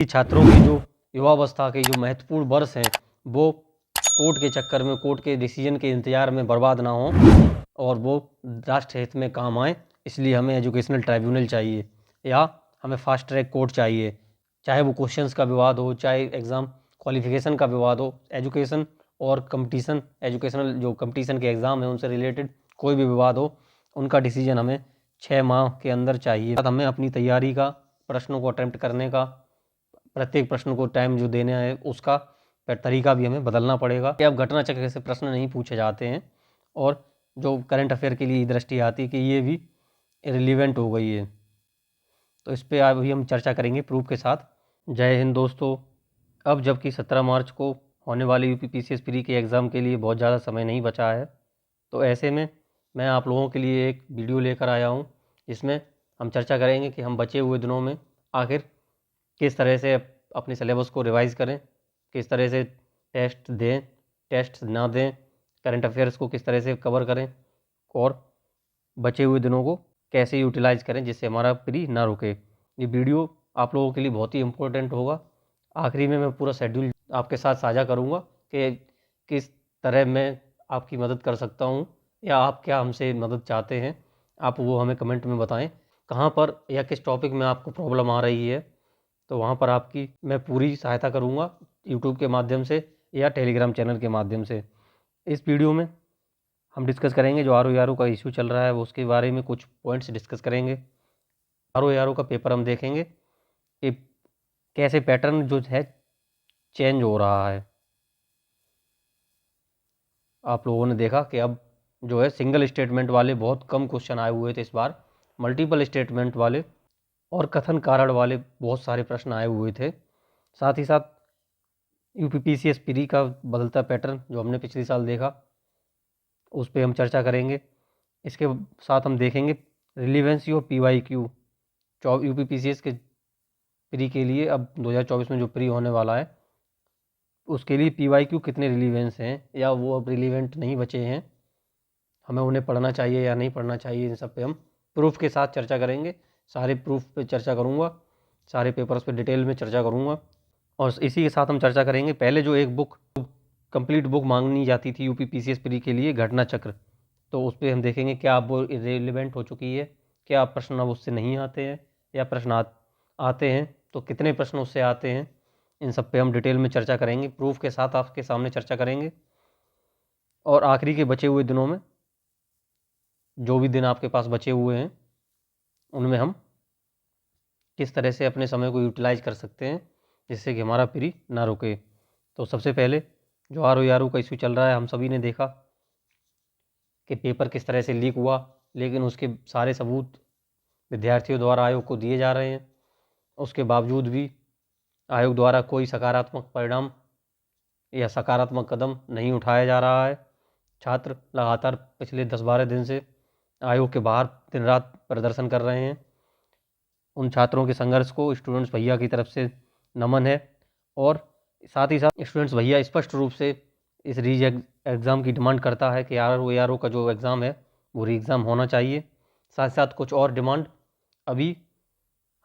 छात्रों की जो युवावस्था के जो महत्वपूर्ण वर्ष हैं वो कोर्ट के चक्कर में, कोर्ट के डिसीजन के इंतज़ार में बर्बाद ना हो और वो राष्ट्र हित में काम आए। इसलिए हमें एजुकेशनल ट्राइब्यूनल चाहिए या हमें फास्ट ट्रैक कोर्ट चाहिए। चाहे वो क्वेश्चंस का विवाद हो, चाहे एग्ज़ाम क्वालिफिकेशन का विवाद हो, एजुकेशन और कंपटीशन, एजुकेशनल जो कंपटीशन के एग्ज़ाम हैं उनसे रिलेटेड कोई भी विवाद हो, उनका डिसीजन हमें 6 माह के अंदर चाहिए। हमें अपनी तैयारी का, प्रश्नों को अटेम्प्ट करने का, प्रत्येक प्रश्न को टाइम जो देना है उसका तरीका भी हमें बदलना पड़ेगा कि अब घटना चक्र से प्रश्न नहीं पूछे जाते हैं और जो करंट अफेयर के लिए दृष्टि आती है कि ये भी रिलीवेंट हो गई है। तो इस पर अभी हम चर्चा करेंगे प्रूफ के साथ। जय हिंद दोस्तों। अब जबकि 17 मार्च को होने वाले यूपी पीसीएस प्री के एग्ज़ाम के लिए बहुत ज़्यादा समय नहीं बचा है, तो ऐसे में मैं आप लोगों के लिए एक वीडियो लेकर आया हूँ जिसमें हम चर्चा करेंगे कि हम बचे हुए दिनों में आखिर किस तरह से अपने सिलेबस को रिवाइज़ करें, किस तरह से टेस्ट दें, टेस्ट ना दें, करंट अफेयर्स को किस तरह से कवर करें और बचे हुए दिनों को कैसे यूटिलाइज़ करें जिससे हमारा प्री ना रुके। ये वीडियो आप लोगों के लिए बहुत ही इम्पोर्टेंट होगा। आखिरी में मैं पूरा शेड्यूल आपके साथ साझा करूँगा कि किस तरह मैं आपकी मदद कर सकता हूँ या आप क्या हमसे मदद चाहते हैं, आप वो हमें कमेंट में बताएं। कहाँ पर या किस टॉपिक में आपको प्रॉब्लम आ रही है, तो वहाँ पर आपकी मैं पूरी सहायता करूँगा यूट्यूब के माध्यम से या टेलीग्राम चैनल के माध्यम से। इस वीडियो में हम डिस्कस करेंगे जो RO का इशू चल रहा है, वो उसके बारे में कुछ पॉइंट्स डिस्कस करेंगे। RO का पेपर हम देखेंगे कि कैसे पैटर्न जो है चेंज हो रहा है। आप लोगों ने देखा कि अब जो है सिंगल स्टेटमेंट वाले बहुत कम क्वेश्चन आए हुए थे, इस बार मल्टीपल स्टेटमेंट वाले और कथन कारण वाले बहुत सारे प्रश्न आए हुए थे। साथ ही साथ यूपी पीसीएस प्री का बदलता पैटर्न जो हमने पिछले साल देखा उस पर हम चर्चा करेंगे। इसके साथ हम देखेंगे relevancy of PYQ UP PCS के प्री के लिए अब 2024 में जो प्री होने वाला है उसके लिए PYQ कितने रिलीवेंस हैं या वो अब रिलीवेंट नहीं बचे हैं, हमें उन्हें पढ़ना चाहिए या नहीं पढ़ना चाहिए, इन सब पे हम प्रूफ के साथ चर्चा करेंगे। सारे प्रूफ पे चर्चा करूँगा, सारे पेपर्स पे डिटेल में चर्चा करूँगा और इसी के साथ हम चर्चा करेंगे पहले जो एक बुक कंप्लीट बुक मांगनी जाती थी यूपी पीसीएस प्री के लिए, घटना चक्र, तो उस पर हम देखेंगे क्या अब वो इरेलीवेंट हो चुकी है, क्या प्रश्न अब उससे नहीं आते हैं या प्रश्न आते हैं तो कितने प्रश्न उससे आते हैं। इन सब पे हम डिटेल में चर्चा करेंगे, प्रूफ के साथ आपके सामने चर्चा करेंगे। और आखिरी के बचे हुए दिनों में जो भी दिन आपके पास बचे हुए हैं उनमें हम किस तरह से अपने समय को यूटिलाइज कर सकते हैं जिससे कि हमारा प्री ना रुके। तो सबसे पहले जो RO का इशू चल रहा है, हम सभी ने देखा कि पेपर किस तरह से लीक हुआ, लेकिन उसके सारे सबूत विद्यार्थियों द्वारा आयोग को दिए जा रहे हैं। उसके बावजूद भी आयोग द्वारा कोई सकारात्मक परिणाम या सकारात्मक कदम नहीं उठाया जा रहा है। छात्र लगातार पिछले 10-12 दिन से आयोग के बाहर दिन रात प्रदर्शन कर रहे हैं। उन छात्रों के संघर्ष को स्टूडेंट्स भैया की तरफ से नमन है और साथ ही साथ स्टूडेंट्स भैया स्पष्ट रूप से इस री एग्ज़ाम की डिमांड करता है कि RO का जो एग्ज़ाम है वो री एग्ज़ाम होना चाहिए। साथ साथ कुछ और डिमांड, अभी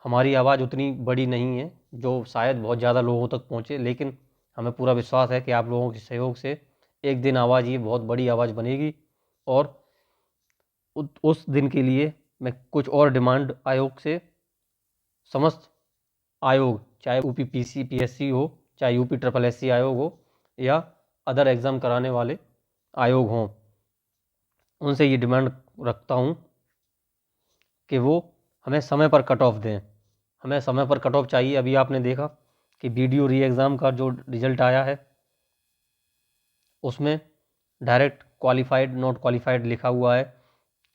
हमारी आवाज़ उतनी बड़ी नहीं है जो शायद बहुत ज़्यादा लोगों तक पहुँचे, लेकिन हमें पूरा विश्वास है कि आप लोगों के सहयोग से एक दिन आवाज़ ये बहुत बड़ी आवाज़ बनेगी और उस दिन के लिए मैं कुछ और डिमांड आयोग से, समस्त आयोग, चाहे यूपी PSC हो, चाहे UPSSC आयोग हो या अदर एग्ज़ाम कराने वाले आयोग हों, उनसे ये डिमांड रखता हूँ कि वो हमें समय पर कट ऑफ दें। हमें समय पर कट ऑफ चाहिए। अभी आपने देखा कि वीडियो री एग्ज़ाम का जो रिज़ल्ट आया है उसमें डायरेक्ट क्वालिफाइड नॉट क्वालिफाइड लिखा हुआ है।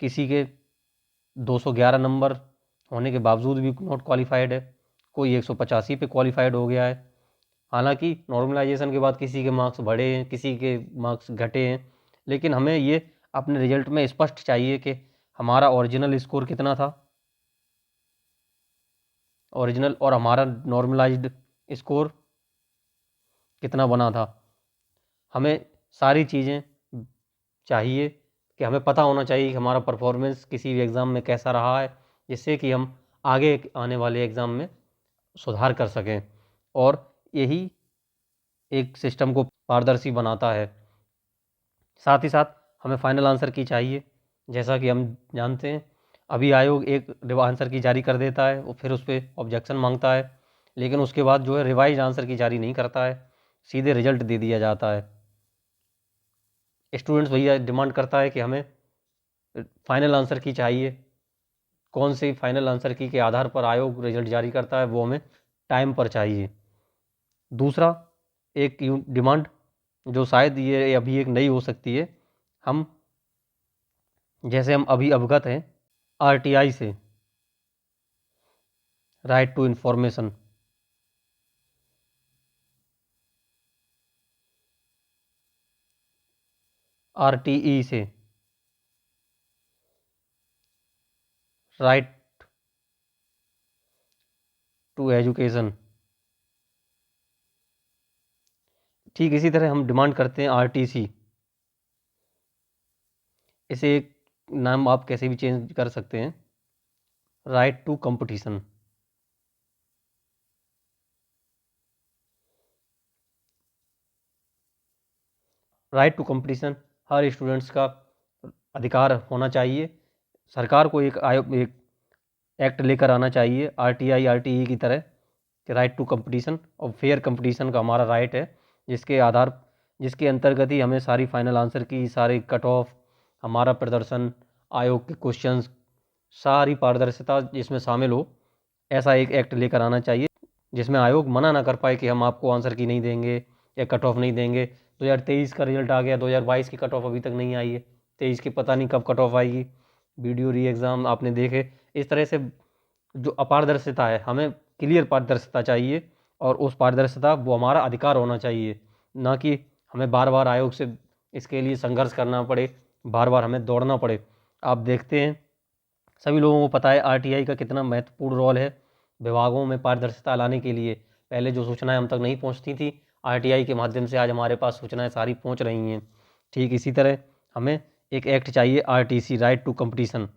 किसी के 211 नंबर होने के बावजूद भी नॉट क्वालिफाइड है, कोई 185 पे क्वालिफाइड हो गया है। हालांकि नॉर्मलाइजेशन के बाद किसी के मार्क्स बढ़े हैं, किसी के मार्क्स घटे हैं, लेकिन हमें ये अपने रिजल्ट में स्पष्ट चाहिए कि हमारा ओरिजिनल स्कोर कितना था, ओरिजिनल, और हमारा नॉर्मलाइज्ड स्कोर कितना बना था। हमें सारी चीज़ें चाहिए कि हमें पता होना चाहिए कि हमारा परफॉर्मेंस किसी भी एग्ज़ाम में कैसा रहा है, जिससे कि हम आगे आने वाले एग्ज़ाम में सुधार कर सकें। और यही एक सिस्टम को पारदर्शी बनाता है। साथ ही साथ हमें फाइनल आंसर की चाहिए। जैसा कि हम जानते हैं, अभी आयोग एक आंसर की जारी कर देता है और फिर उस पर ऑब्जेक्शन मांगता है, लेकिन उसके बाद जो है रिवाइज आंसर की जारी नहीं करता है, सीधे रिजल्ट दे दिया जाता है। स्टूडेंट्स भैया डिमांड करता है कि हमें फाइनल आंसर की चाहिए। कौन सी फाइनल आंसर की के आधार पर आयोग रिजल्ट जारी करता है, वो हमें टाइम पर चाहिए। दूसरा एक डिमांड जो शायद ये अभी एक नई हो सकती है, हम जैसे हम अभी अवगत हैं आरटीआई से, राइट टू इंफॉर्मेशन, आरटीई से, राइट टू एजुकेशन। ठीक इसी तरह हम डिमांड करते हैं आरटीसी। इसे एक नाम आप कैसे भी चेंज कर सकते हैं, right to competition. Right to competition हर स्टूडेंट्स का अधिकार होना चाहिए। सरकार को एक एक्ट लेकर आना चाहिए आरटीआई आरटीई की तरह, कि राइट टू कंपटीशन और फेयर कंपटीशन का हमारा राइट है, जिसके अंतर्गत ही हमें सारी फाइनल आंसर की सारी कट ऑफ, हमारा प्रदर्शन, आयोग के क्वेश्चंस, सारी पारदर्शिता जिसमें शामिल हो, ऐसा एक एक्ट लेकर आना चाहिए जिसमें आयोग मना ना कर पाए कि हम आपको आंसर की नहीं देंगे या कट ऑफ नहीं देंगे। 2023 का रिजल्ट आ गया, 2022 की कट ऑफ अभी तक नहीं आई है, 23 की पता नहीं कब कट ऑफ आएगी, वीडियो री एग्ज़ाम आपने देखे। इस तरह से जो अपारदर्शिता है, हमें क्लियर पारदर्शिता चाहिए, और उस पारदर्शिता वो हमारा अधिकार होना चाहिए, ना कि हमें बार बार आयोग से इसके लिए संघर्ष करना पड़े, बार बार हमें दौड़ना पड़े। आप देखते हैं, सभी लोगों को पता है आरटीआई का कितना महत्वपूर्ण रोल है विभागों में पारदर्शिता लाने के लिए। पहले जो सूचनाएं हम तक नहीं पहुंचती थी, आरटीआई के माध्यम से आज हमारे पास सूचनाएं सारी पहुंच रही हैं। ठीक इसी तरह हमें एक एक्ट चाहिए आरटीसी, राइट टू कंपटीशन,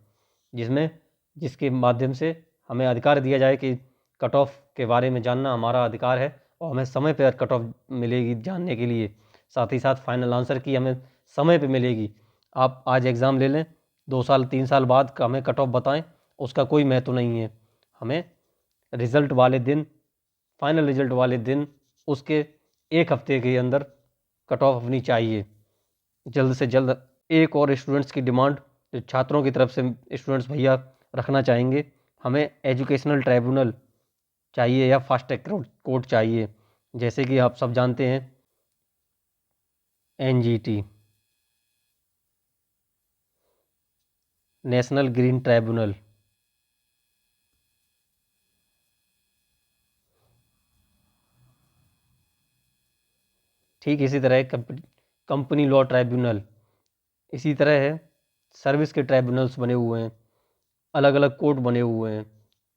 जिसके माध्यम से हमें अधिकार दिया जाए कि कट ऑफ के बारे में जानना हमारा अधिकार है, और हमें समय पर कट ऑफ मिलेगी जानने के लिए। साथ ही साथ फाइनल आंसर की हमें समय पर मिलेगी। आप आज एग्ज़ाम ले लें, 2 साल 3 साल बाद का हमें कट ऑफ बताएं, उसका कोई महत्व नहीं है। हमें रिज़ल्ट वाले दिन, फाइनल रिजल्ट वाले दिन, उसके 1 हफ्ते के अंदर कट ऑफ अपनी चाहिए, जल्द से जल्द। एक और स्टूडेंट्स की डिमांड जो छात्रों की तरफ से स्टूडेंट्स भैया रखना चाहेंगे, हमें एजुकेशनल ट्राइब्यूनल चाहिए या फास्ट ट्रैक कोर्ट चाहिए। जैसे कि आप सब जानते हैं एनजीटी, नेशनल ग्रीन ट्राइब्यूनल, ठीक इसी तरह कंपनी लॉ ट्राइब्यूनल, इसी तरह है सर्विस के ट्राइब्यूनल्स बने हुए हैं, अलग अलग कोर्ट बने हुए हैं।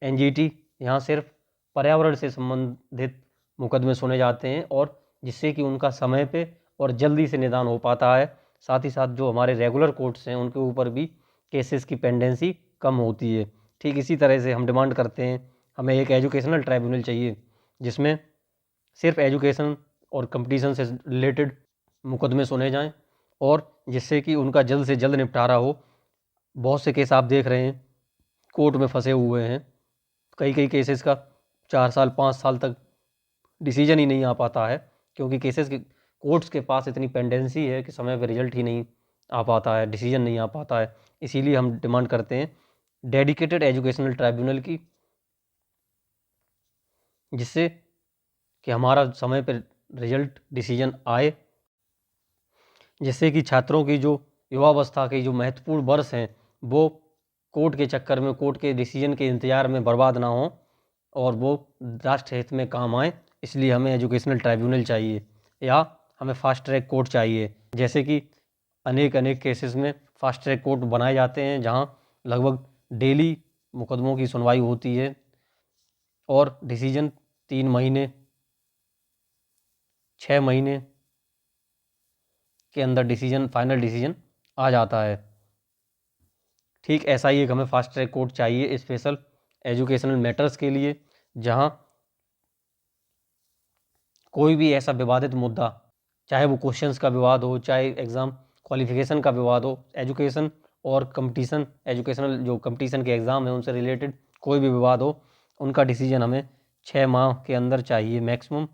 एनजीटी यहाँ सिर्फ पर्यावरण से संबंधित मुकदमे सुने जाते हैं, और जिससे कि उनका समय पे और जल्दी से निदान हो पाता है। साथ ही साथ जो हमारे रेगुलर कोर्ट्स हैं उनके ऊपर भी केसेस की पेंडेंसी कम होती है। ठीक इसी तरह से हम डिमांड करते हैं हमें एक एजुकेशनल ट्राइब्यूनल चाहिए, जिसमें सिर्फ एजुकेशन और कंपटीशन से रिलेटेड मुकदमे सुने जाएं, और जिससे कि उनका जल्द से जल्द निपटारा हो। बहुत से केस आप देख रहे हैं कोर्ट में फंसे हुए हैं, कई कई केसेस का 4 साल 5 साल तक डिसीजन ही नहीं आ पाता है, क्योंकि केसेस के कोर्ट्स के पास इतनी पेंडेंसी है कि समय पर रिजल्ट ही नहीं आ पाता है, डिसीजन नहीं आ पाता है। इसीलिए हम डिमांड करते हैं डेडिकेटेड एजुकेशनल ट्राइब्यूनल की, जिससे कि हमारा समय पर रिजल्ट डिसीजन आए, जिससे कि छात्रों की जो युवावस्था के जो महत्वपूर्ण वर्ष हैं वो कोर्ट के चक्कर में, कोर्ट के डिसीजन के इंतज़ार में बर्बाद ना हो, और वो राष्ट्र हित में काम आए। इसलिए हमें एजुकेशनल ट्राइब्यूनल चाहिए, या हमें फास्ट ट्रैक कोर्ट चाहिए। जैसे कि अनेक अनेक केसेस में फास्ट ट्रैक कोर्ट बनाए जाते हैं, जहाँ लगभग डेली मुकदमों की सुनवाई होती है, और डिसीजन 3 महीने 6 महीने के अंदर डिसीजन, फाइनल डिसीजन आ जाता है। ठीक ऐसा ही एक हमें फास्ट ट्रैक कोर्ट चाहिए स्पेशल एजुकेशनल मैटर्स के लिए, जहां कोई भी ऐसा विवादित मुद्दा, चाहे वो क्वेश्चंस का विवाद हो, चाहे एग्ज़ाम क्वालिफिकेशन का विवाद हो, एजुकेशन और कंपटीशन, एजुकेशनल जो कंपटीशन के एग्ज़ाम हैं उनसे रिलेटेड कोई भी विवाद हो, उनका डिसीजन हमें 6 माह के अंदर चाहिए। मैक्सिमम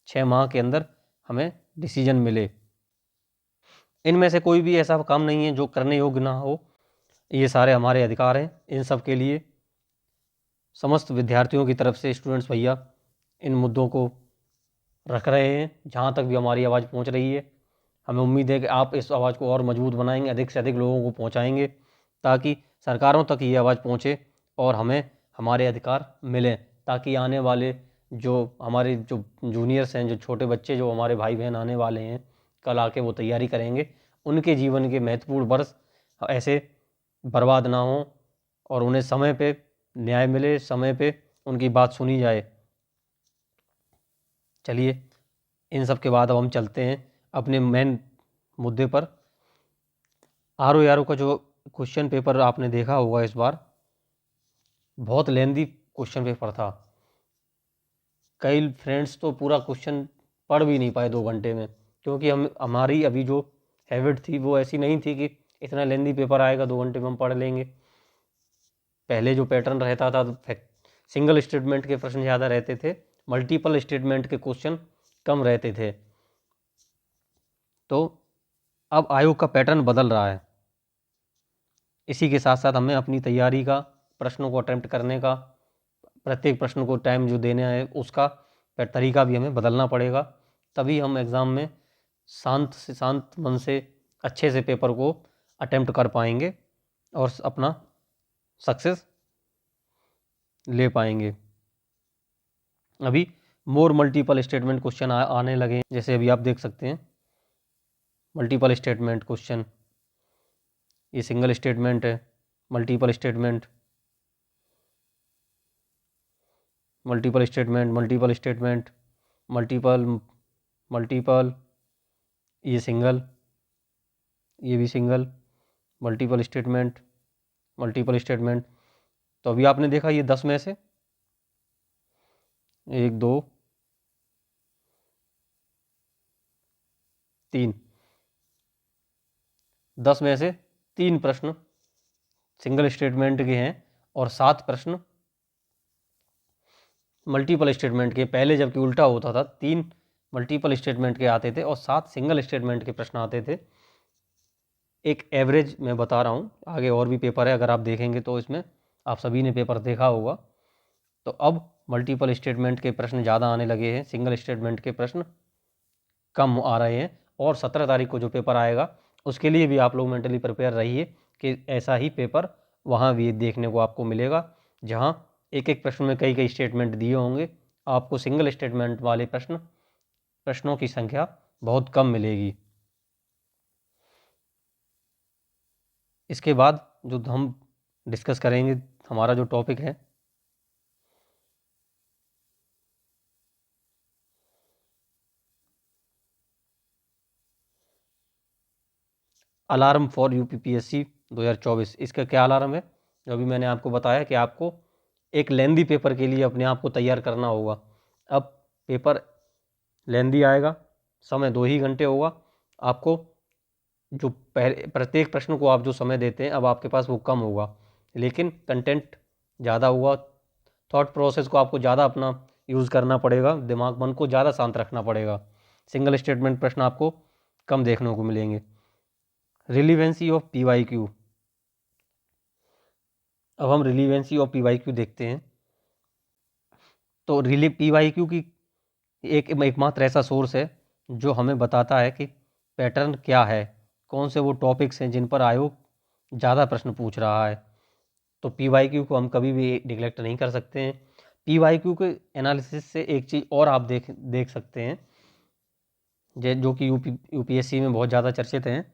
6 माह के अंदर हमें डिसीजन मिले। इनमें से कोई भी ऐसा काम नहीं है जो करने योग्य ना हो। ये सारे हमारे अधिकार हैं। इन सब के लिए समस्त विद्यार्थियों की तरफ से स्टूडेंट्स भैया इन मुद्दों को रख रहे हैं। जहाँ तक भी हमारी आवाज़ पहुँच रही है, हमें उम्मीद है कि आप इस आवाज़ को और मजबूत बनाएंगे, अधिक से अधिक लोगों को पहुँचाएंगे, ताकि सरकारों तक ये आवाज़ पहुँचे और हमें हमारे अधिकार मिलें, ताकि आने वाले जो हमारे जो जूनियर्स हैं, जो छोटे बच्चे, जो हमारे भाई बहन आने वाले हैं, कल आके वो तैयारी करेंगे, उनके जीवन के महत्वपूर्ण वर्ष ऐसे बर्बाद ना हो और उन्हें समय पे न्याय मिले, समय पे उनकी बात सुनी जाए। चलिए, इन सब के बाद अब हम चलते हैं अपने मेन मुद्दे पर। RO का जो क्वेश्चन पेपर आपने देखा होगा, इस बार बहुत लेंदी क्वेश्चन पेपर था। कई फ्रेंड्स तो पूरा क्वेश्चन पढ़ भी नहीं पाए 2 घंटे में, क्योंकि हमारी अभी जो हैबिट थी वो ऐसी नहीं थी कि इतना लेंदी पेपर आएगा 2 घंटे में हम पढ़ लेंगे। पहले जो पैटर्न रहता था, सिंगल स्टेटमेंट के प्रश्न ज़्यादा रहते थे, मल्टीपल स्टेटमेंट के क्वेश्चन कम रहते थे। तो अब आयोग का पैटर्न बदल रहा है। इसी के साथ साथ हमें अपनी तैयारी का, प्रश्नों को अटेम्प्ट करने का, प्रत्येक प्रश्न को टाइम जो देना है उसका तरीका भी हमें बदलना पड़ेगा। तभी हम एग्ज़ाम में शांत मन से अच्छे से पेपर को अटेम्प्ट कर पाएंगे और अपना सक्सेस ले पाएंगे। अभी मोर मल्टीपल स्टेटमेंट क्वेश्चन आने लगे हैं। जैसे अभी आप देख सकते हैं मल्टीपल स्टेटमेंट क्वेश्चन, ये सिंगल स्टेटमेंट है, multiple statement, multiple statement, multiple statement, multiple, multiple, ये सिंगल, ये भी single, multiple statement, multiple statement. तो अभी आपने देखा ये 10 में से 1 2 3, 10 में से 3 प्रश्न सिंगल स्टेटमेंट के हैं और 7 प्रश्न मल्टीपल स्टेटमेंट के। पहले जबकि उल्टा होता था, 3 मल्टीपल स्टेटमेंट के आते थे और 7 सिंगल स्टेटमेंट के प्रश्न आते थे। एक एवरेज मैं बता रहा हूँ, आगे और भी पेपर है, अगर आप देखेंगे तो इसमें आप सभी ने पेपर देखा होगा। तो अब मल्टीपल स्टेटमेंट के प्रश्न ज़्यादा आने लगे हैं, सिंगल स्टेटमेंट के प्रश्न कम आ रहे हैं। और 17 तारीख को जो पेपर आएगा उसके लिए भी आप लोग मेंटली प्रिपेयर रहिए कि ऐसा ही पेपर वहाँ भी देखने को आपको मिलेगा, जहाँ एक एक प्रश्न में कई कई स्टेटमेंट दिए होंगे। आपको सिंगल स्टेटमेंट वाले प्रश्नों की संख्या बहुत कम मिलेगी। इसके बाद जो हम डिस्कस करेंगे, हमारा जो टॉपिक है, अलार्म फॉर UPPSC 2024। इसका क्या अलार्म है? जो अभी मैंने आपको बताया कि आपको एक लेंदी पेपर के लिए अपने आप को तैयार करना होगा। अब पेपर लेंदी आएगा, समय 2 ही घंटे होगा। आपको जो प्रत्येक प्रश्न को आप जो समय देते हैं, अब आपके पास वो कम होगा, लेकिन कंटेंट ज़्यादा हुआ। थॉट प्रोसेस को आपको ज़्यादा अपना यूज़ करना पड़ेगा, दिमाग मन को ज़्यादा शांत रखना पड़ेगा। सिंगल स्टेटमेंट प्रश्न आपको कम देखने को मिलेंगे। Relevancy of PYQ। अब हम रिलीवेंसी ऑफ PYQ देखते हैं। तो PYQ की एकमात्र ऐसा सोर्स है जो हमें बताता है कि पैटर्न क्या है, कौन से वो टॉपिक्स हैं जिन पर आयोग ज़्यादा प्रश्न पूछ रहा है। तो PYQ को हम कभी भी निगलेक्ट नहीं कर सकते हैं। PYQ के एनालिसिस से एक चीज़ और आप देख सकते हैं, जो कि UPSC में बहुत ज़्यादा चर्चित हैं,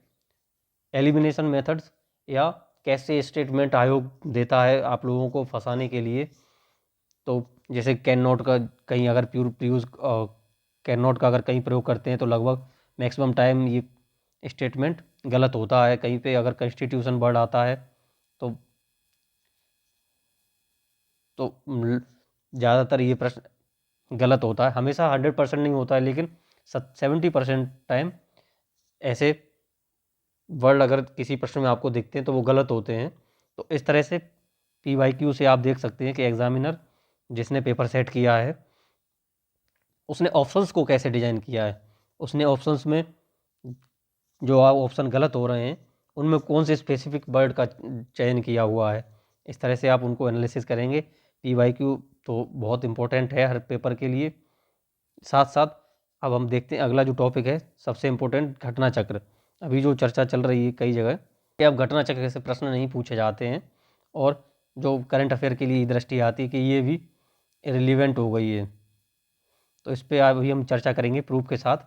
एलिमिनेशन मेथड्स, या कैसे स्टेटमेंट आयोग देता है आप लोगों को फंसाने के लिए। तो जैसे कैन नॉट का कहीं अगर कैन नॉट का अगर कहीं प्रयोग करते हैं तो लगभग मैक्सिमम टाइम ये स्टेटमेंट गलत होता है। कहीं पे अगर कॉन्स्टिट्यूशन वर्ड आता है तो ज़्यादातर ये प्रश्न गलत होता है। हमेशा 100% नहीं होता है, लेकिन 70% टाइम ऐसे वर्ड अगर किसी प्रश्न में आपको दिखते हैं तो वो गलत होते हैं। तो इस तरह से PYQ से आप देख सकते हैं कि एग्जामिनर जिसने पेपर सेट किया है उसने ऑप्शंस को कैसे डिजाइन किया है। उसने ऑप्शंस में जो आप ऑप्शन गलत हो रहे हैं उनमें कौन से स्पेसिफिक वर्ड का चयन किया हुआ है। इस तरह से आप उनको एनालिसिस करेंगे। PYQ तो बहुत इंपॉर्टेंट है हर पेपर के लिए। साथ साथ अब हम देखते हैं अगला जो टॉपिक है, सबसे इम्पोर्टेंट घटना चक्र। अभी जो चर्चा चल रही है कई जगह कि अब घटना चक्र से प्रश्न नहीं पूछे जाते हैं, और जो करंट अफेयर के लिए दृष्टि आती है कि ये भी रिलीवेंट हो गई है। तो इस पर अभी हम चर्चा करेंगे प्रूफ के साथ।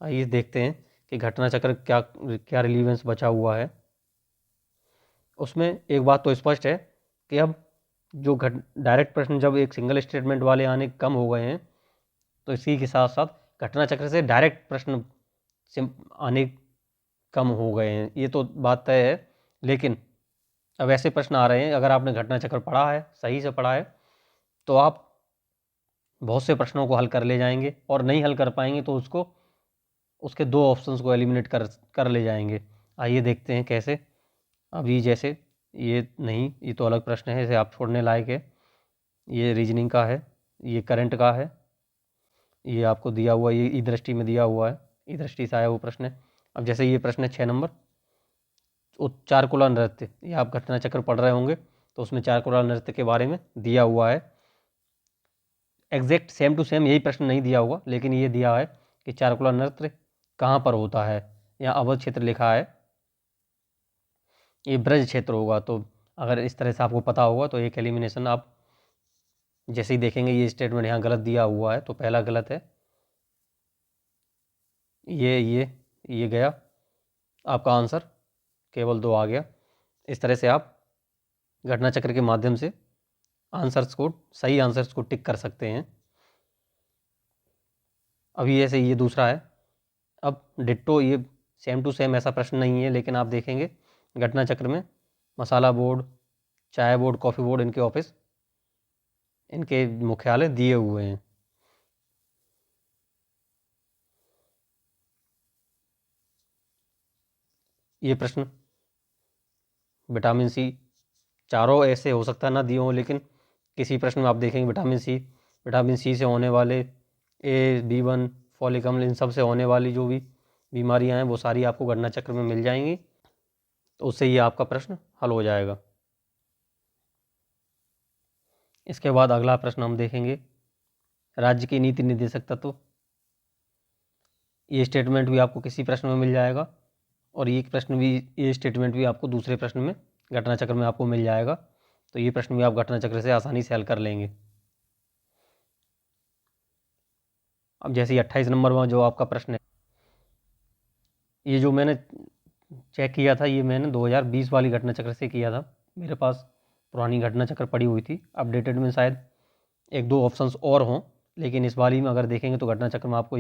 आइए देखते हैं कि घटना चक्र क्या क्या रिलीवेंस बचा हुआ है। उसमें एक बात तो स्पष्ट है कि अब जो डायरेक्ट प्रश्न जब एक सिंगल स्टेटमेंट वाले आने कम हो गए हैं, तो इसी के साथ साथ घटना चक्र से डायरेक्ट प्रश्न आने कम हो गए हैं, ये तो बात तय है। लेकिन अब ऐसे प्रश्न आ रहे हैं, अगर आपने घटना चक्र पढ़ा है, सही से पढ़ा है, तो आप बहुत से प्रश्नों को हल कर ले जाएंगे, और नहीं हल कर पाएंगे तो उसके दो ऑप्शंस को एलिमिनेट कर ले जाएंगे। आइए देखते हैं कैसे। अभी जैसे ये नहीं, ये तो अलग प्रश्न है, इसे आप छोड़ने लायक है। ये रीजनिंग का है, ये करंट का है, ये आपको दिया हुआ, ये ई दृष्टि में दिया हुआ है, ई दृष्टि से आया वो प्रश्न है। अब जैसे ये प्रश्न है 6 नंबर, चारकुला नृत्य, ये आप घटना चक्र पढ़ रहे होंगे तो उसमें चारकुला नृत्य के बारे में दिया हुआ है। एग्जैक्ट सेम टू सेम यही प्रश्न नहीं दिया हुआ, लेकिन ये दिया है कि चारकुला नृत्य कहाँ पर होता है। यहाँ अवध क्षेत्र लिखा है, ये ब्रज क्षेत्र होगा। तो अगर इस तरह से आपको पता होगा तो एक एलिमिनेशन आप जैसे ही देखेंगे ये स्टेटमेंट यहाँ गलत दिया हुआ है, तो पहला गलत है। ये गया आपका आंसर, केवल 2 आ गया। इस तरह से आप घटना चक्र के माध्यम से सही आंसर्स को टिक कर सकते हैं। अभी ऐसे ये दूसरा है। अब डिट्टो, ये सेम टू सेम ऐसा प्रश्न नहीं है, लेकिन आप देखेंगे घटना चक्र में मसाला बोर्ड, चाय बोर्ड, कॉफ़ी बोर्ड, इनके ऑफिस, इनके मुख्यालय दिए हुए हैं। ये प्रश्न विटामिन सी, चारों ऐसे हो सकता है ना दिए हों, लेकिन किसी प्रश्न में आप देखेंगे विटामिन सी से होने वाले A B1 फॉलिक अम्ल, इन सब से होने वाली जो भी बीमारियां हैं वो सारी आपको घटना चक्र में मिल जाएंगी। तो उससे ये आपका प्रश्न हल हो जाएगा। इसके बाद अगला प्रश्न हम देखेंगे राज्य की नीति निर्देशक तत्व। ये स्टेटमेंट भी आपको किसी प्रश्न में मिल जाएगा, और ये स्टेटमेंट भी आपको दूसरे प्रश्न में घटना चक्र में आपको मिल जाएगा। तो ये प्रश्न भी आप घटना चक्र से आसानी से हल कर लेंगे। अब जैसे 28 नंबर में जो आपका प्रश्न है, ये जो मैंने चेक किया था, ये मैंने 2020 वाली घटना चक्र से किया था। मेरे पास पुरानी घटना चक्र पड़ी हुई थी, अपडेटेड में शायद 1-2 ऑप्शंस और हों, लेकिन इस वाली में अगर देखेंगे तो घटना चक्र में आपको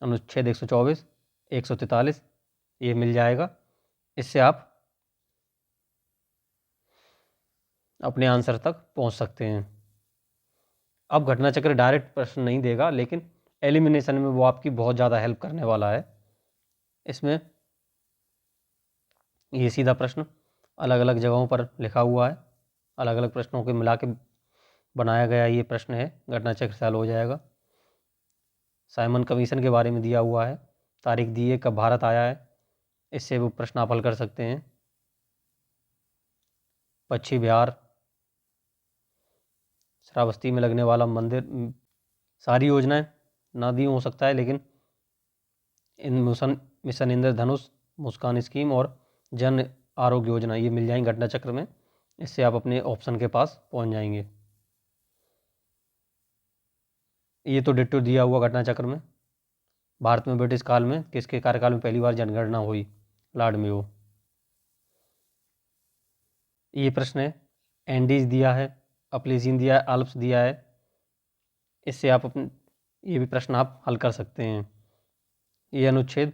अनुच्छेद 124, 143 ये मिल जाएगा। इससे आप अपने आंसर तक पहुंच सकते हैं। अब घटना चक्र डायरेक्ट प्रश्न नहीं देगा, लेकिन एलिमिनेशन में वो आपकी बहुत ज़्यादा हेल्प करने वाला है। इसमें ये सीधा प्रश्न अलग अलग जगहों पर लिखा हुआ है, अलग अलग प्रश्नों के मिला के बनाया गया ये प्रश्न है, घटना चक्र से हल हो जाएगा। साइमन कमीशन के बारे में दिया हुआ है, तारीख दी है कब भारत आया है, इससे वो प्रश्न आप हल कर सकते हैं। पश्चिम बिहार श्रावस्ती में लगने वाला मंदिर, सारी योजनाएं ना दी हो सकता है, लेकिन इन मिशन इंद्रधनुष, मुस्कान स्कीम और जन आरोग्य योजना ये मिल जाएंगी घटना चक्र में। इससे आप अपने ऑप्शन के पास पहुंच जाएंगे। ये तो डिट्टो दिया हुआ घटना चक्र में। भारत में ब्रिटिश काल में किसके कार्यकाल में पहली बार जनगणना हुई? Lord Mayo. ये प्रश्न है, एंडीज दिया है, अपलेजियन दिया है, आल्प्स दिया है। इससे आप अपने ये भी प्रश्न आप हल कर सकते हैं। ये अनुच्छेद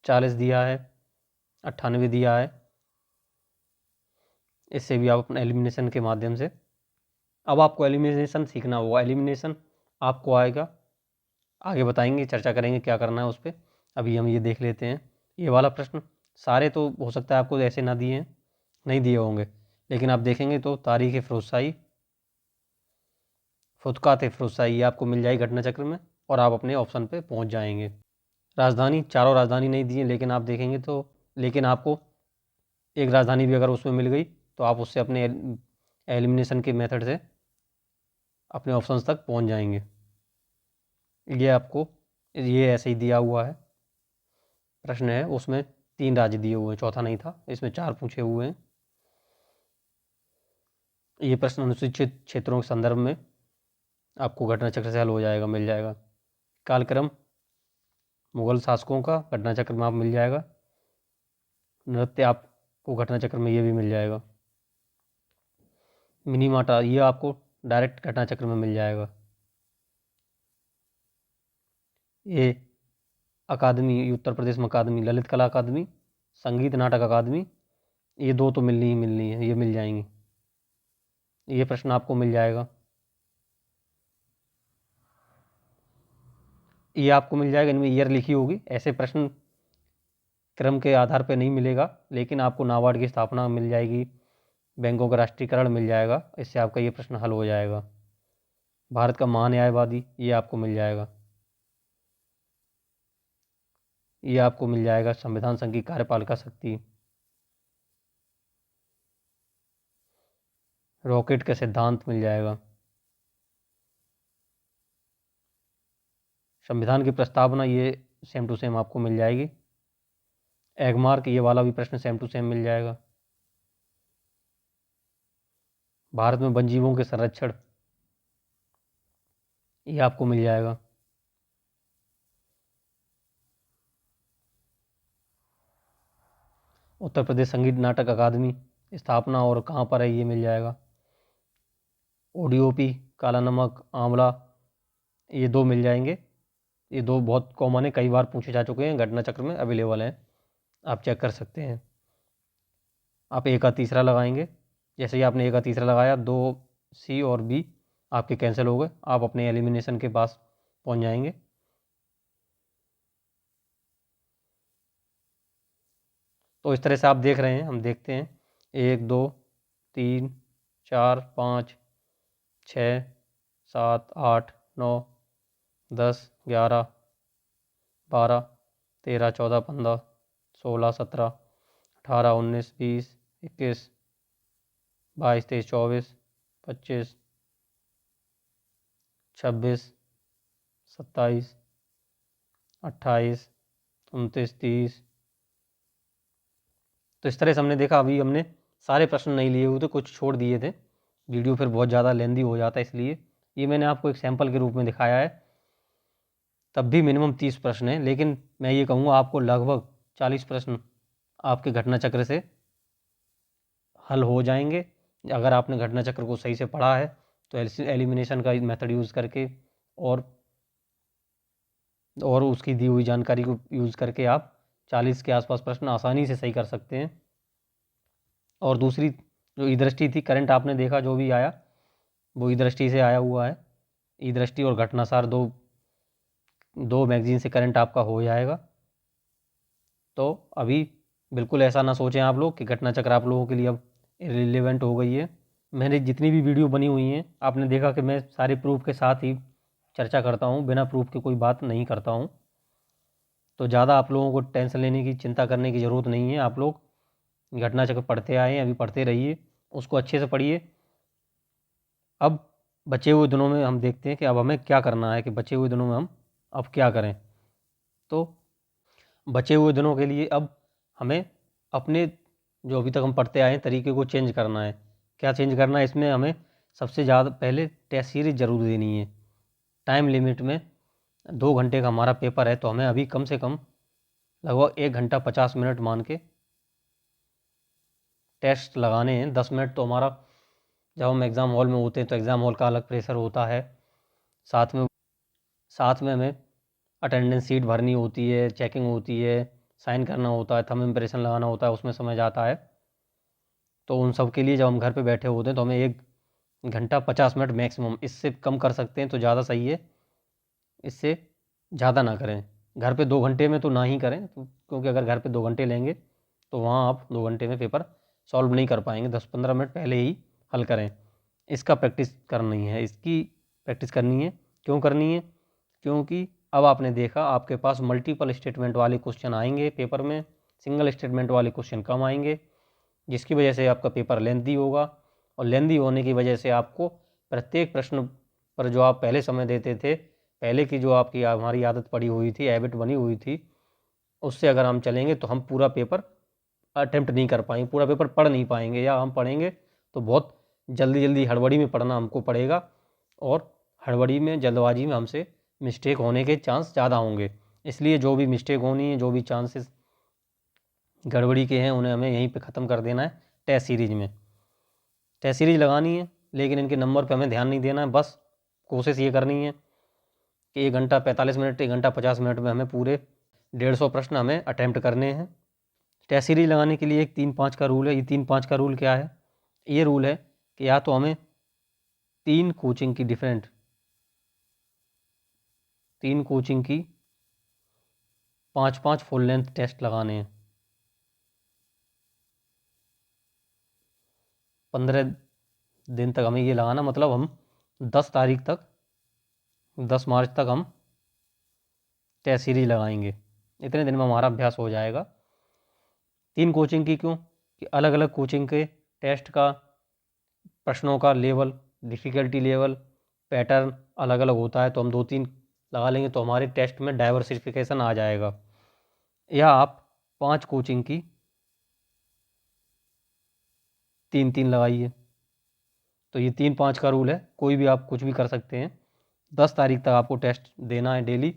40 दिया है, 98 दिया है। इससे भी आप अपने एलिमिनेशन के माध्यम से अब आपको एलिमिनेशन सीखना होगा। एलिमिनेशन आपको आएगा, आगे बताएंगे, चर्चा करेंगे क्या करना है उस पर। अभी हम ये देख लेते हैं ये वाला प्रश्न। सारे तो हो सकता है आपको ऐसे ना दिए हैं, नहीं दिए होंगे, लेकिन आप देखेंगे तो तारीख़ फ़िरोज़शाही, फुतकात फ़िरोज़शाही ये आपको मिल जाएगी घटना चक्र में, और आप अपने ऑप्शन पे पहुंच जाएंगे। राजधानी, चारों राजधानी नहीं दिए, लेकिन आप देखेंगे तो, लेकिन आपको एक राजधानी भी अगर उसमें मिल गई तो आप उससे अपने एलिमिनेशन के मेथड से अपने ऑप्शंस तक पहुंच जाएंगे। ये आपको ये ऐसे ही दिया हुआ है, प्रश्न है उसमें 3 राज्य दिए हुए हैं, चौथा नहीं था, इसमें 4 पूछे हुए हैं। ये प्रश्न अनुसूचित क्षेत्रों के संदर्भ में आपको घटना चक्र से हल हो जाएगा, मिल जाएगा। कालक्रम मुगल शासकों का घटना चक्र में आप मिल जाएगा। नृत्य आपको घटना चक्र में ये भी मिल जाएगा। मिनीमाटा ये आपको डायरेक्ट घटना चक्र में मिल जाएगा। ये अकादमी, उत्तर प्रदेश में अकादमी, ललित कला अकादमी, संगीत नाटक अकादमी, ये 2 तो मिलनी ही मिलनी है, ये मिल जाएंगी। ये प्रश्न आपको मिल जाएगा। ये आपको मिल जाएगा, इनमें ईयर लिखी होगी। ऐसे प्रश्न क्रम के आधार पर नहीं मिलेगा, लेकिन आपको नाबार्ड की स्थापना मिल जाएगी, बैंकों का राष्ट्रीयकरण मिल जाएगा, इससे आपका ये प्रश्न हल हो जाएगा। भारत का महान्यायवादी ये आपको मिल जाएगा। ये आपको मिल जाएगा संविधान संघ की कार्यपालिका शक्ति, रॉकेट का सिद्धांत मिल जाएगा, संविधान की प्रस्तावना ये सेम टू सेम आपको मिल जाएगी। एगमार्क ये वाला भी प्रश्न सेम टू सेम मिल जाएगा। भारत में वन्यजीवों के संरक्षण ये आपको मिल जाएगा। उत्तर प्रदेश संगीत नाटक अकादमी स्थापना और कहाँ पर है ये मिल जाएगा। ओडीओपी, काला नमक, आंवला, ये 2 मिल जाएंगे। ये 2 बहुत कॉमन है, कई बार पूछे जा चुके हैं, घटना चक्र में अवेलेबल हैं, आप चेक कर सकते हैं। आप ए का तीसरा लगाएंगे, जैसे ही आपने ए का तीसरा लगाया 2 सी और बी आपके कैंसिल हो गए, आप अपने एलिमिनेशन के पास पहुंच जाएंगे। तो इस तरह से आप देख रहे हैं, हम देखते हैं 1 2 3 4 5 6 7 8 9 10 11 12 13 14 15 16 17 18 19 20 21 22 23 24 25 26 27 28 29 30। तो इस तरह से हमने देखा। अभी हमने सारे प्रश्न नहीं लिए हुए थे, कुछ छोड़ दिए थे, वीडियो फिर बहुत ज़्यादा लेंदी हो जाता है, इसलिए ये मैंने आपको एक सैंपल के रूप में दिखाया है। तब भी मिनिमम 30 प्रश्न हैं, लेकिन मैं ये कहूँगा आपको लगभग 40 प्रश्न आपके घटना चक्र से हल हो जाएंगे। अगर आपने घटना चक्र को सही से पढ़ा है तो एलिमिनेशन का मेथड यूज़ करके और उसकी दी हुई जानकारी को यूज़ करके आप 40 के आसपास प्रश्न आसानी से सही कर सकते हैं। और दूसरी जो ई दृष्टि थी, करंट आपने देखा जो भी आया वो ई दृष्टि से आया हुआ है। ई दृष्टि और घटनासार दो मैगजीन से करंट आपका हो जाएगा। तो अभी बिल्कुल ऐसा ना सोचें आप लोग कि घटना चक्र आप लोगों के लिए अब इरेलीवेंट हो गई है। मैंने जितनी भी वीडियो बनी हुई हैं आपने देखा कि मैं सारे प्रूफ के साथ ही चर्चा करता हूँ, बिना प्रूफ के कोई बात नहीं करता हूँ। तो ज़्यादा आप लोगों को टेंशन लेने की, चिंता करने की ज़रूरत नहीं है। आप लोग घटना चक्र पढ़ते आए हैं, अभी पढ़ते रहिए, उसको अच्छे से पढ़िए। अब बचे हुए दिनों में हम देखते हैं कि अब हमें क्या करना है, कि बचे हुए दिनों में हम अब क्या करें। तो बचे हुए दिनों के लिए अब हमें अपने जो अभी तक हम पढ़ते आए हैं तरीके को चेंज करना है। क्या चेंज करना है? इसमें हमें सबसे ज़्यादा पहले टेस्ट सीरीज ज़रूर देनी है। टाइम लिमिट में 2 घंटे का हमारा पेपर है, तो हमें अभी कम से कम लगभग 1 घंटा 50 मिनट मान के टेस्ट लगाने हैं। 10 मिनट तो हमारा, जब हम एग्ज़ाम हॉल में होते हैं तो एग्ज़ाम हॉल का अलग प्रेशर होता है, साथ में हमें अटेंडेंस शीट भरनी होती है, चेकिंग होती है, साइन करना होता है, थंब इम्प्रेशन लगाना होता है, उसमें समय जाता है। तो उन सब के लिए जब हम घर पे बैठे होते हैं तो हमें एक घंटा 50 मिनट मैक्सिमम, इससे कम कर सकते हैं तो ज़्यादा सही है, इससे ज़्यादा ना करें। घर पे 2 घंटे में तो ना ही करें, क्योंकि अगर घर पे 2 घंटे लेंगे तो वहाँ आप 2 घंटे में पेपर सॉल्व नहीं कर पाएंगे, 10-15 मिनट पहले ही हल करें। इसका प्रैक्टिस करनी है, इसकी प्रैक्टिस करनी है। क्यों करनी है? क्योंकि अब आपने देखा आपके पास मल्टीपल स्टेटमेंट वाले क्वेश्चन आएंगे पेपर में, सिंगल स्टेटमेंट वाले क्वेश्चन कम आएंगे, जिसकी वजह से आपका पेपर लेंथी होगा, और लेंथी होने की वजह से आपको प्रत्येक प्रश्न पर जो आप पहले समय देते थे, पहले की जो आपकी हमारी आदत पड़ी हुई थी, हैबिट बनी हुई थी, उससे अगर हम चलेंगे तो हम पूरा पेपर अटेम्प्ट नहीं कर पाएंगे, पूरा पेपर पढ़ नहीं पाएंगे, या हम पढ़ेंगे तो बहुत जल्दी जल्दी हड़बड़ी में पढ़ना हमको पड़ेगा, और हड़बड़ी में जल्दबाजी में हमसे मिस्टेक होने के चांस ज़्यादा होंगे। इसलिए जो भी मिस्टेक होनी है, जो भी चांसेस गड़बड़ी के हैं, उन्हें हमें यहीं पे ख़त्म कर देना है टेस्ट सीरीज में। टेस्ट सीरीज लगानी है, लेकिन इनके नंबर पे हमें ध्यान नहीं देना है, बस कोशिश ये करनी है कि 1 घंटा 45 मिनट, 1 घंटा 50 मिनट में हमें पूरे 150 प्रश्न हमें अटैम्प्ट करने हैं। टेस्ट सीरीज लगाने के लिए एक 3-5 का रूल है। ये 3-5 का रूल क्या है? ये रूल है कि या तो हमें 3 कोचिंग की 5-5 फुल लेंथ टेस्ट लगाने हैं। 15 दिन तक हमें ये लगाना, मतलब हम 10 तारीख तक, 10 मार्च तक हम टेस्ट सीरीज लगाएंगे। इतने दिन में हमारा अभ्यास हो जाएगा। 3 कोचिंग की क्यों? कि अलग अलग कोचिंग के टेस्ट का, प्रश्नों का लेवल, डिफ़िकल्टी लेवल, पैटर्न अलग अलग होता है, तो हम 2-3 लगा लेंगे तो हमारे टेस्ट में डाइवर्सिफिकेशन आ जाएगा। या आप 5 कोचिंग की 3-3 लगाइए। तो ये 3-5 का रूल है, कोई भी आप कुछ भी कर सकते हैं। 10 तारीख तक आपको टेस्ट देना है डेली।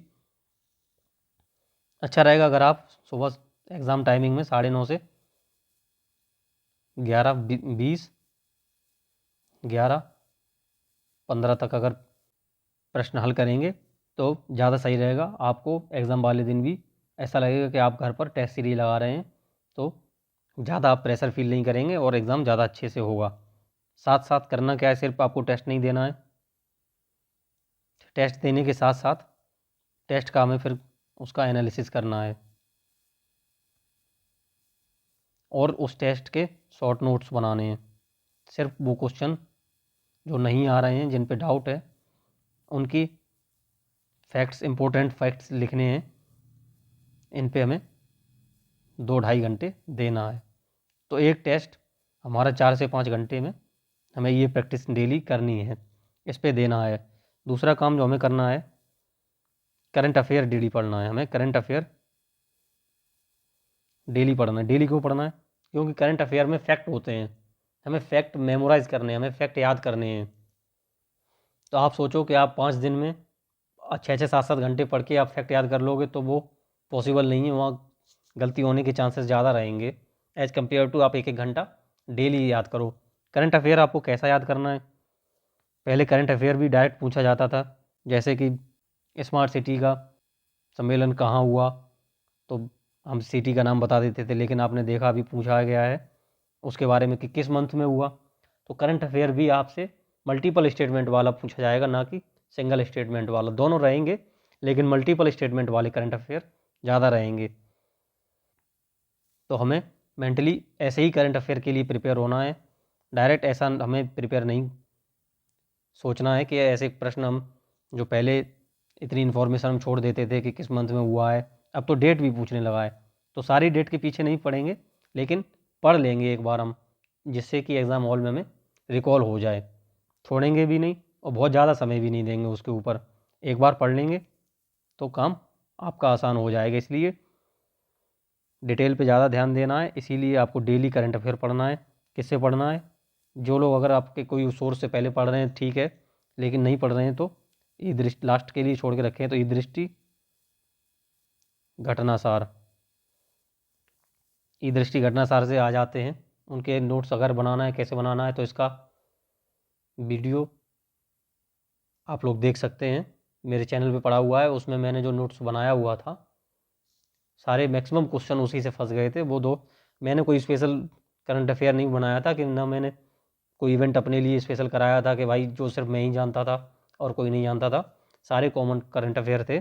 अच्छा रहेगा अगर आप सुबह एग्ज़ाम टाइमिंग में 9:30 से 11:20, 11:15 तक अगर प्रश्न हल करेंगे तो ज़्यादा सही रहेगा। आपको एग्ज़ाम वाले दिन भी ऐसा लगेगा कि आप घर पर टेस्ट सीरीज लगा रहे हैं, तो ज़्यादा आप प्रेशर फील नहीं करेंगे और एग्ज़ाम ज़्यादा अच्छे से होगा। साथ साथ करना क्या है, सिर्फ आपको टेस्ट नहीं देना है, टेस्ट देने के साथ साथ टेस्ट का हमें फिर उसका एनालिसिस करना है, और उस टेस्ट के शॉर्ट नोट्स बनाने हैं। सिर्फ वो क्वेश्चन जो नहीं आ रहे हैं, जिन पे डाउट है, उनकी फैक्ट्स, इंपॉर्टेंट फैक्ट्स लिखने हैं। इन पे हमें 2-2.5 घंटे देना है। तो एक टेस्ट हमारा 4 से 5 घंटे में हमें ये प्रैक्टिस डेली करनी है, इस पे देना है। दूसरा काम जो हमें करना है, करंट अफेयर डेली पढ़ना है। हमें करंट अफेयर डेली पढ़ना है। डेली क्यों पढ़ना है? क्योंकि करंट अफेयर में फैक्ट होते हैं, हमें फैक्ट मेमोराइज करने हैं, हमें फैक्ट याद करने हैं। तो आप सोचो कि आप 5 दिन में 6-6, 7-7 घंटे पढ़ के आप फैक्ट याद कर लोगे, तो वो पॉसिबल नहीं है, वहाँ गलती होने के चांसेस ज़्यादा रहेंगे एज कम्पेयर टू आप 1-1 घंटा डेली याद करो। करंट अफेयर आपको कैसा याद करना है? पहले करंट अफेयर भी डायरेक्ट पूछा जाता था, जैसे कि स्मार्ट सिटी का सम्मेलन कहाँ हुआ, तो हम सिटी का नाम बता देते थे, लेकिन आपने देखा अभी पूछा गया है उसके बारे में कि किस मंथ में हुआ। तो करंट अफेयर भी आपसे मल्टीपल स्टेटमेंट वाला पूछा जाएगा, ना कि सिंगल स्टेटमेंट वाला। दोनों रहेंगे, लेकिन मल्टीपल स्टेटमेंट वाले करंट अफेयर ज़्यादा रहेंगे। तो हमें मेंटली ऐसे ही करंट अफेयर के लिए प्रिपेयर होना है। डायरेक्ट ऐसा हमें प्रिपेयर नहीं सोचना है कि ऐसे प्रश्न हम, जो पहले इतनी इन्फॉर्मेशन हम छोड़ देते थे कि किस मंथ में हुआ है, अब तो डेट भी पूछने लगा है। तो सारी डेट के पीछे नहीं पढ़ेंगे, लेकिन पढ़ लेंगे एक बार हम, जिससे कि एग्ज़ाम हॉल में हमें रिकॉल हो जाए। छोड़ेंगे भी नहीं और बहुत ज़्यादा समय भी नहीं देंगे उसके ऊपर। एक बार पढ़ लेंगे तो काम आपका आसान हो जाएगा। इसलिए डिटेल पे ज़्यादा ध्यान देना है। इसीलिए आपको डेली करंट अफेयर पढ़ना है। किससे पढ़ना है? जो लोग अगर आपके कोई सोर्स से पहले पढ़ रहे हैं ठीक है, लेकिन नहीं पढ़ रहे हैं तो ई दृष्टि लास्ट के लिए छोड़ के रखें। तो ई दृष्टि, घटनासार, ई दृष्टि घटनासार से आ जाते हैं। उनके नोट्स अगर बनाना है, कैसे बनाना है, तो इसका वीडियो आप लोग देख सकते हैं, मेरे चैनल पे पड़ा हुआ है। उसमें मैंने जो नोट्स बनाया हुआ था, सारे मैक्सिमम क्वेश्चन उसी से फंस गए थे। वो दो, मैंने कोई स्पेशल करंट अफेयर नहीं बनाया था कि ना मैंने कोई इवेंट अपने लिए स्पेशल कराया था कि भाई जो सिर्फ मैं ही जानता था और कोई नहीं जानता था, सारे कॉमन करंट अफेयर थे।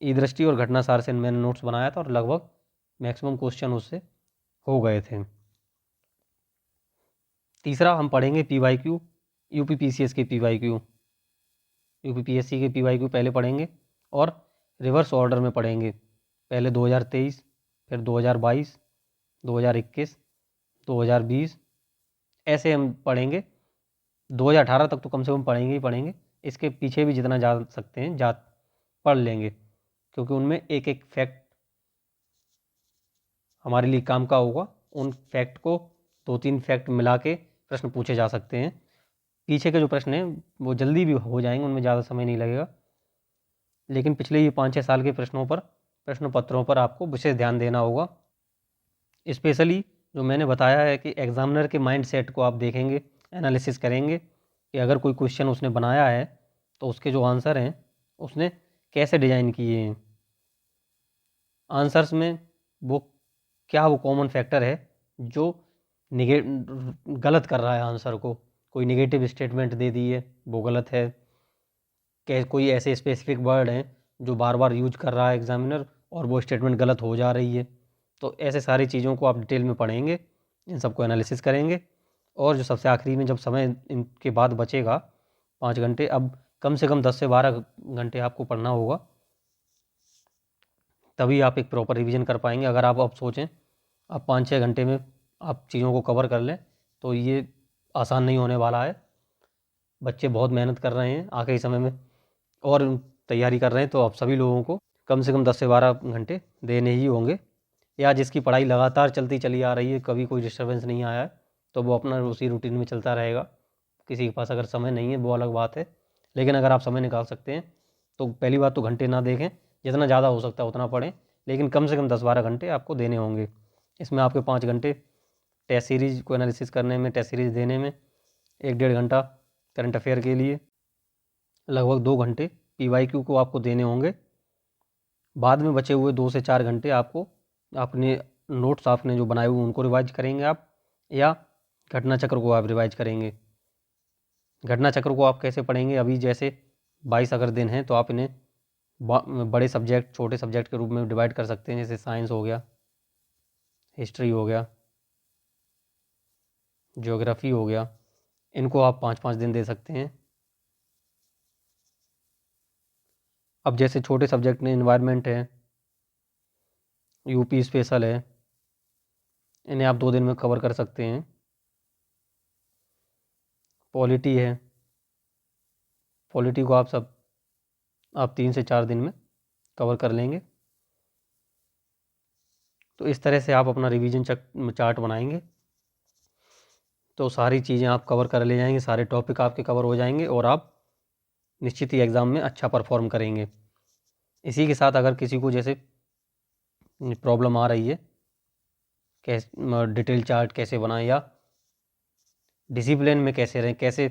ई दृष्टि और घटना सार से मैंने नोट्स बनाया था और लगभग मैक्सिमम क्वेश्चन उससे हो गए थे। तीसरा हम पढ़ेंगे PYQ, UPPCS के PYQ, UPPSC के PYQ पहले पढ़ेंगे और रिवर्स ऑर्डर में पढ़ेंगे। पहले 2023, फिर 2022, 2021, 2020, ऐसे हम पढ़ेंगे। 2018 तक तो कम से कम पढ़ेंगे ही पढ़ेंगे। इसके पीछे भी जितना जा सकते हैं जा पढ़ लेंगे, क्योंकि उनमें एक एक फैक्ट हमारे लिए काम का होगा। उन फैक्ट को 2-3 फैक्ट मिला के प्रश्न पूछे जा सकते हैं। पीछे के जो प्रश्न हैं वो जल्दी भी हो जाएंगे, उनमें ज़्यादा समय नहीं लगेगा। लेकिन पिछले ये 5-6 साल के प्रश्नों पर, प्रश्न पत्रों पर आपको विशेष ध्यान देना होगा। स्पेशली जो मैंने बताया है कि एग्जामिनर के माइंड सेट को आप देखेंगे, एनालिसिस करेंगे कि अगर कोई क्वेश्चन उसने बनाया है तो उसके जो आंसर हैं उसने कैसे डिजाइन किए हैं। आंसर्स में वो क्या वो कॉमन फैक्टर है जो गलत कर रहा है आंसर को। कोई नेगेटिव स्टेटमेंट दे दी है वो गलत है, कोई ऐसे स्पेसिफिक वर्ड हैं जो बार बार यूज कर रहा है एग्जामिनर और वो स्टेटमेंट गलत हो जा रही है। तो ऐसे सारी चीज़ों को आप डिटेल में पढ़ेंगे, इन सबको एनालिसिस करेंगे। और जो सबसे आखिरी में जब समय इनके बाद बचेगा 5 घंटे, अब कम से कम 10 से 12 घंटे आपको पढ़ना होगा, तभी आप एक प्रॉपर रिवीजन कर पाएंगे। अगर आप अब सोचें अब 5-6 घंटे में आप चीज़ों को कवर कर लें तो ये आसान नहीं होने वाला है। बच्चे बहुत मेहनत कर रहे हैं आखिरी समय में और तैयारी कर रहे हैं, तो अब सभी लोगों को कम से कम 10 से 12 घंटे देने ही होंगे। या जिसकी पढ़ाई लगातार चलती चली आ रही है, कभी कोई डिस्टर्बेंस नहीं आया है, तो वो अपना उसी रूटीन में चलता रहेगा। किसी के पास अगर समय नहीं है वो अलग बात है, लेकिन अगर आप समय निकाल सकते हैं तो पहली बात तो घंटे ना देखें, जितना ज़्यादा हो सकता है उतना पढ़ें, लेकिन कम से कम 10-12 घंटे आपको देने होंगे। इसमें आपके 5 घंटे टेस्ट सीरीज को एनालिसिस करने में, टेस्ट सीरीज देने में, 1-1.5 घंटा करंट अफेयर के लिए, लगभग 2 घंटे PYQ को आपको देने होंगे। बाद में बचे हुए 2 से 4 घंटे आपको अपने नोट्स आपने जो बनाए हुए उनको रिवाइज करेंगे आप, या घटना चक्र को आप रिवाइज करेंगे। घटना चक्र को आप कैसे पढ़ेंगे, अभी जैसे 22 अगर दिन हैं तो आप इन्हें बड़े सब्जेक्ट छोटे सब्जेक्ट के रूप में डिवाइड कर सकते हैं। जैसे साइंस हो गया, हिस्ट्री हो गया, ज्योग्राफी हो गया, इनको आप 5-5 दिन दे सकते हैं। अब जैसे छोटे सब्जेक्ट में इन्वायरमेंट है, यूपी स्पेशल है, इन्हें आप 2 दिन में कवर कर सकते हैं। पॉलिटी है, पॉलिटी को आप 3 से 4 दिन में कवर कर लेंगे। तो इस तरह से आप अपना रिवीजन चार्ट बनाएंगे तो सारी चीज़ें आप कवर कर ले जाएंगे, सारे टॉपिक आपके कवर हो जाएंगे और आप निश्चित ही एग्ज़ाम में अच्छा परफॉर्म करेंगे। इसी के साथ अगर किसी को जैसे प्रॉब्लम आ रही है कैसे डिटेल चार्ट कैसे बनाएं या डिसिप्लिन में कैसे रहें, कैसे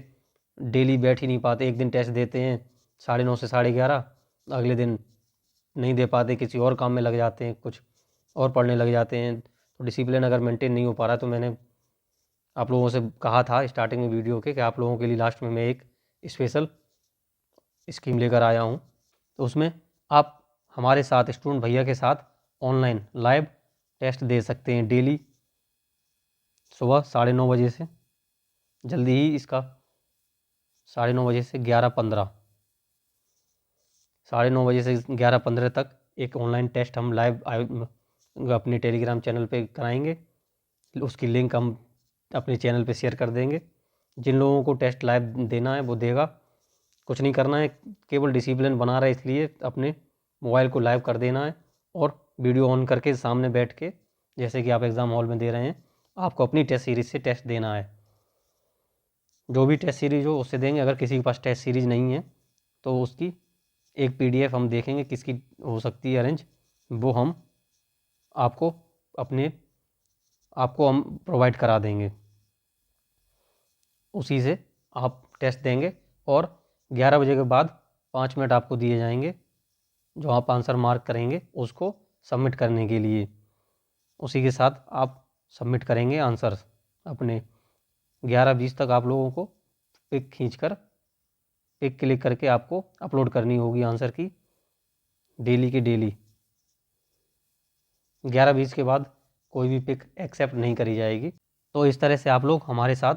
डेली बैठ ही नहीं पाते, एक दिन टेस्ट देते हैं 9:30 से 11:30, अगले दिन नहीं दे पाते, किसी और काम में लग जाते हैं, कुछ और पढ़ने लग जाते हैं। तो डिसिप्लिन अगर मेंटेन नहीं हो पा रहा, तो मैंने आप लोगों से कहा था स्टार्टिंग में वीडियो के कि आप लोगों के लिए लास्ट में मैं एक स्पेशल स्कीम लेकर आया हूँ। तो उसमें आप हमारे साथ स्टूडेंट भैया के साथ ऑनलाइन लाइव टेस्ट दे सकते हैं डेली सुबह 9:30 बजे से, जल्दी ही इसका 9:30 बजे से 11:15, 9:30 बजे से 11:15 तक एक ऑनलाइन टेस्ट हम लाइव अपने टेलीग्राम चैनल पे कराएंगे। उसकी लिंक हम अपने चैनल पे शेयर कर देंगे। जिन लोगों को टेस्ट लाइव देना है वो देगा, कुछ नहीं करना है, केवल डिसिप्लिन बना रहे इसलिए अपने मोबाइल को लाइव कर देना है और वीडियो ऑन करके सामने बैठ के जैसे कि आप एग्ज़ाम हॉल में दे रहे हैं, आपको अपनी टेस्ट सीरीज़ से टेस्ट देना है। जो भी टेस्ट सीरीज़ हो उससे देंगे। अगर किसी के पास टेस्ट सीरीज़ नहीं है तो उसकी एक PDF हम देखेंगे किसकी हो सकती है अरेंज, वो हम आपको हम प्रोवाइड करा देंगे। उसी से आप टेस्ट देंगे और 11 बजे के बाद 5 मिनट आपको दिए जाएंगे जो आप आंसर मार्क करेंगे उसको सबमिट करने के लिए। उसी के साथ आप सबमिट करेंगे आंसर्स अपने 11:20 तक आप लोगों को पिक खींचकर पिक क्लिक करके आपको अपलोड करनी होगी आंसर की, डेली की डेली। 11:20 के बाद कोई भी पिक एक्सेप्ट नहीं करी जाएगी। तो इस तरह से आप लोग हमारे साथ,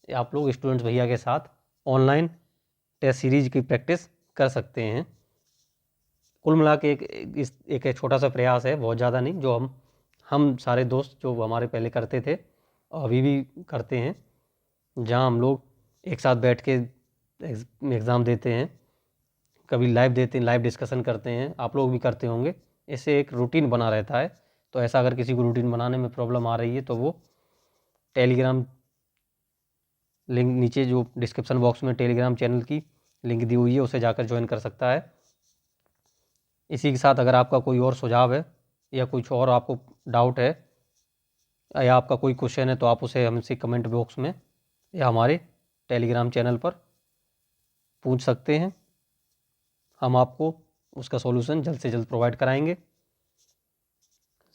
आप लोग स्टूडेंट्स भैया के साथ ऑनलाइन टेस्ट सीरीज की प्रैक्टिस कर सकते हैं। कुल मिला के एक छोटा सा प्रयास है, बहुत ज़्यादा नहीं, जो हम सारे दोस्त जो हमारे पहले करते थे और अभी भी करते हैं, जहां हम लोग एक साथ बैठ के एग्ज़ाम देते हैं, कभी लाइव देते हैं, लाइव डिस्कशन करते हैं, आप लोग भी करते होंगे। इससे एक रूटीन बना रहता है। तो ऐसा अगर किसी को रूटीन बनाने में प्रॉब्लम आ रही है तो वो टेलीग्राम लिंक, नीचे जो डिस्क्रिप्शन बॉक्स में टेलीग्राम चैनल की लिंक दी हुई है, उसे जाकर ज्वाइन कर सकता है। इसी के साथ अगर आपका कोई और सुझाव है या कुछ और आपको डाउट है या आपका कोई क्वेश्चन है तो आप उसे हमसे कमेंट बॉक्स में या हमारे टेलीग्राम चैनल पर पूछ सकते हैं। हम आपको उसका सॉल्यूशन जल्द से जल्द प्रोवाइड कराएंगे।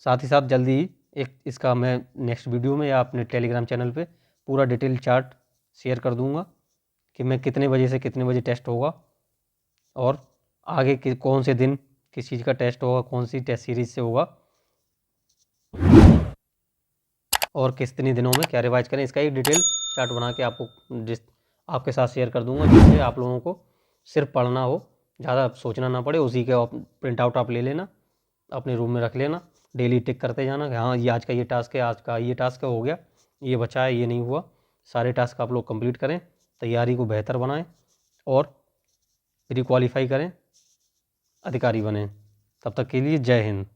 साथ ही साथ जल्दी ही इसका मैं नेक्स्ट वीडियो में या अपने टेलीग्राम चैनल पे पूरा डिटेल चार्ट शेयर कर दूंगा कि मैं कितने बजे से कितने बजे टेस्ट होगा और आगे कौन से दिन किस चीज़ का टेस्ट होगा, कौन सी टेस्ट सीरीज से होगा और कितने दिनों में क्या रिवाइज करें, इसका एक डिटेल चार्ट बना के आपके साथ शेयर कर दूंगा, जिससे आप लोगों को सिर्फ पढ़ना हो, ज़्यादा सोचना ना पड़े। उसी के प्रिंट आउट आप ले लेना, अपने रूम में रख लेना, डेली टिक करते जाना कि हाँ ये आज का ये टास्क है, आज का ये टास्क हो गया, ये बचा है, ये नहीं हुआ। सारे टास्क आप लोग कंप्लीट करें, तैयारी को बेहतर बनाएं और प्री क्वालिफाई करें, अधिकारी बने। तब तक के लिए जय हिंद।